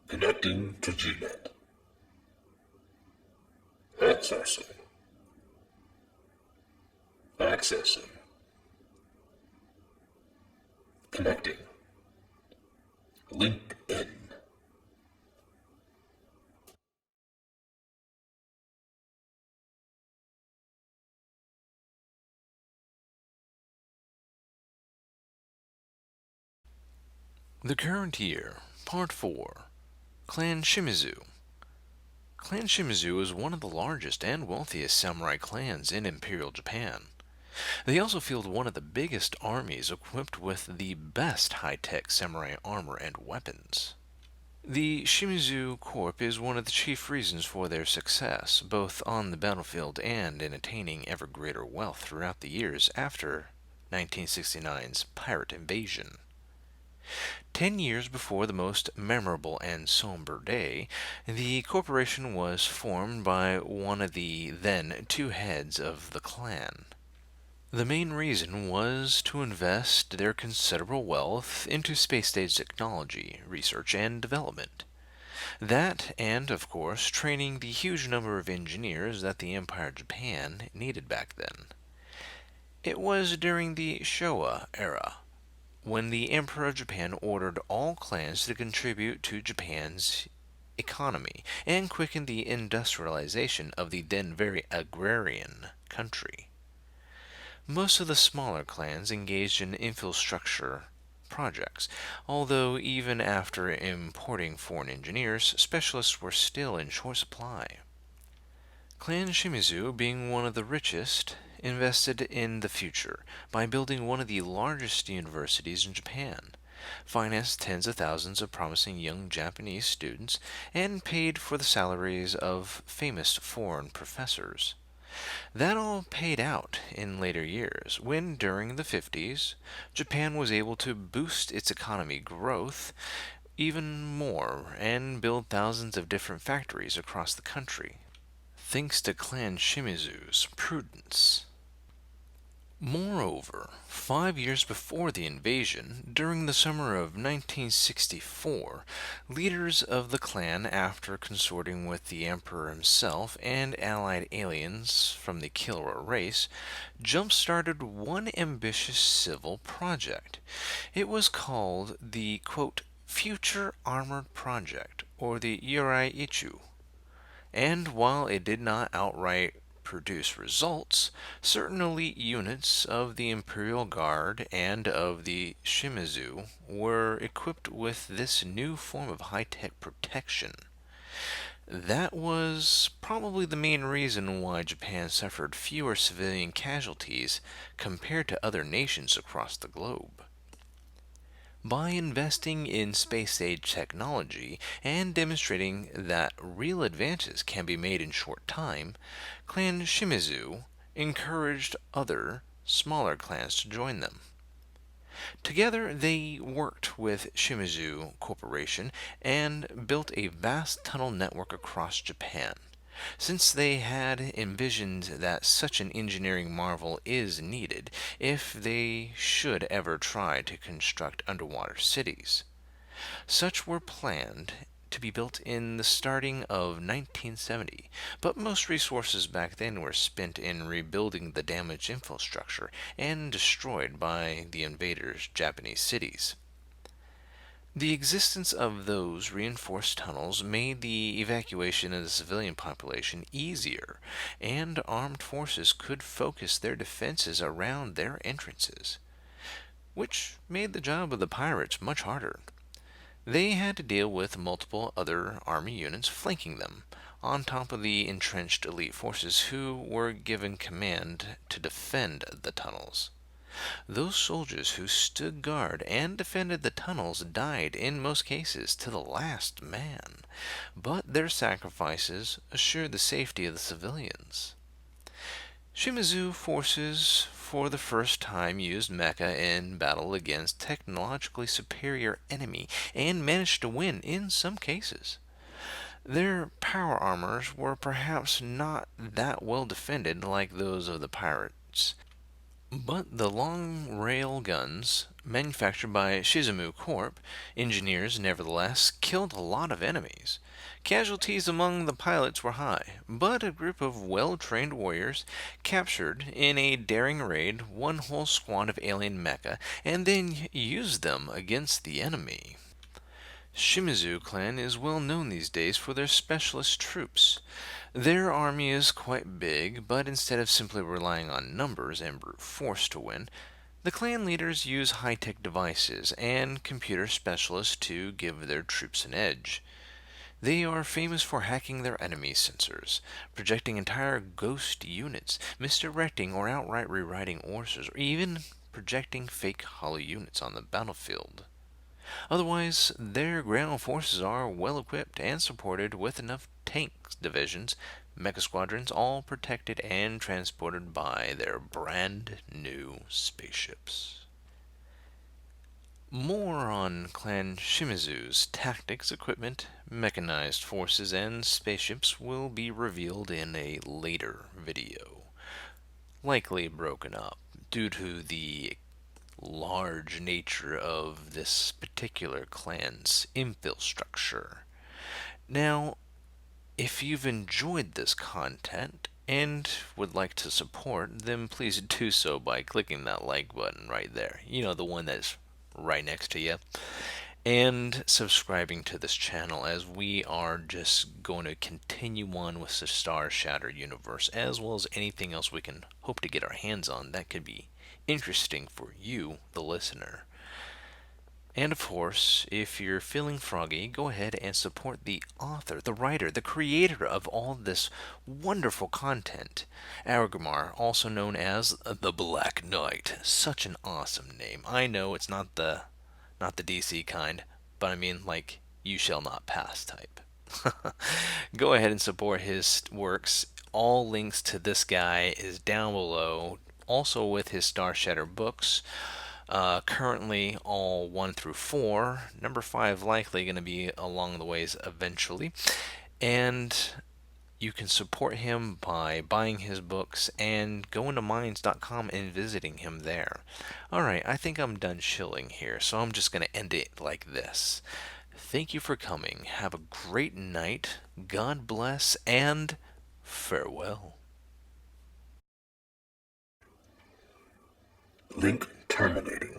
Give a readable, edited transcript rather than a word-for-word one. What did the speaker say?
Connecting to GNet. Accessing. Accessing. Connecting. LinkedIn. The Current Year, Part 4, Clan Shimazu. Clan Shimazu is one of the largest and wealthiest samurai clans in Imperial Japan. They also field one of the biggest armies equipped with the best high-tech samurai armor and weapons. The Shimazu Corp is one of the chief reasons for their success, both on the battlefield and in attaining ever greater wealth throughout the years after 1969's pirate invasion. 10 years before the most memorable and somber day, the corporation was formed by one of the then two heads of the clan. The main reason was to invest their considerable wealth into space-stage technology, research, and development. That, and of course, training the huge number of engineers that the Empire of Japan needed back then. It was during the Showa era, when the Emperor of Japan ordered all clans to contribute to Japan's economy and quicken the industrialization of the then very agrarian country. Most of the smaller clans engaged in infrastructure projects, although even after importing foreign engineers, specialists were still in short supply. Clan Shimizu, being one of the richest, invested in the future by building one of the largest universities in Japan, financed tens of thousands of promising young Japanese students, and paid for the salaries of famous foreign professors. That all paid out in later years, when during the 50s, Japan was able to boost its economy growth even more and build thousands of different factories across the country, thanks to Clan Shimizu's prudence. Moreover, 5 years before the invasion, during the summer of 1964, leaders of the clan, after consorting with the Emperor himself and allied aliens from the Killera race, jump-started one ambitious civil project. It was called the, quote, Future Armored Project, or the Yurai Ichu. And while it did not outright produce results, certain elite units of the Imperial Guard and of the Shimazu were equipped with this new form of high-tech protection. That was probably the main reason why Japan suffered fewer civilian casualties compared to other nations across the globe. By investing in space-age technology and demonstrating that real advances can be made in short time, Clan Shimizu encouraged other, smaller clans to join them. Together, they worked with Shimazu Corporation and built a vast tunnel network across Japan. Since they had envisioned that such an engineering marvel is needed if they should ever try to construct underwater cities. Such were planned to be built in the starting of 1970, but most resources back then were spent in rebuilding the damaged infrastructure and destroyed by the invaders' Japanese cities. The existence of those reinforced tunnels made the evacuation of the civilian population easier, and armed forces could focus their defenses around their entrances, which made the job of the pirates much harder. They had to deal with multiple other army units flanking them, on top of the entrenched elite forces who were given command to defend the tunnels. Those soldiers who stood guard and defended the tunnels died in most cases to the last man, but their sacrifices assured the safety of the civilians. Shimazu forces for the first time used mecha in battle against technologically superior enemy and managed to win in some cases. Their power armors were perhaps not that well defended like those of the pirates, But the long rail guns, manufactured by Shizumu Corp. Engineers nevertheless killed a lot of enemies. Casualties among the pilots were high, but a group of well-trained warriors captured in a daring raid one whole squad of alien mecha and then used them against the enemy. Shimazu clan is well known these days for their specialist troops. Their army is quite big, but instead of simply relying on numbers and brute force to win, the clan leaders use high-tech devices and computer specialists to give their troops an edge. They are famous for hacking their enemy sensors, projecting entire ghost units, misdirecting or outright rewriting orders, or even projecting fake hollow units on the battlefield. Otherwise, their ground forces are well equipped and supported with enough tank divisions, mecha squadrons, all protected and transported by their brand new spaceships. More on Clan Shimizu's tactics, equipment, mechanized forces, and spaceships will be revealed in a later video, likely broken up due to the large nature of this particular clan's infrastructure. Now, if you've enjoyed this content and would like to support, then please do so by clicking that like button right there. You know, the one that's right next to you. And subscribing to this channel, as we are just going to continue on with the Starshatter universe, as well as anything else we can hope to get our hands on that could be interesting for you, the listener. And of course, if you're feeling froggy, go ahead and support the author, the writer, the creator of all this wonderful content. Aragmar, also known as the Black Knight. Such an awesome name. I know it's not the DC kind, but I mean like you shall not pass type. Go ahead and support his works. All links to this guy is down below. Also with his Starshatter books. Currently all 1 through 4. Number 5 likely going to be along the ways eventually. And you can support him by buying his books and going to minds.com and visiting him there. Alright, I think I'm done shilling here, so I'm just going to end it like this. Thank you for coming. Have a great night. God bless and farewell. Link terminating.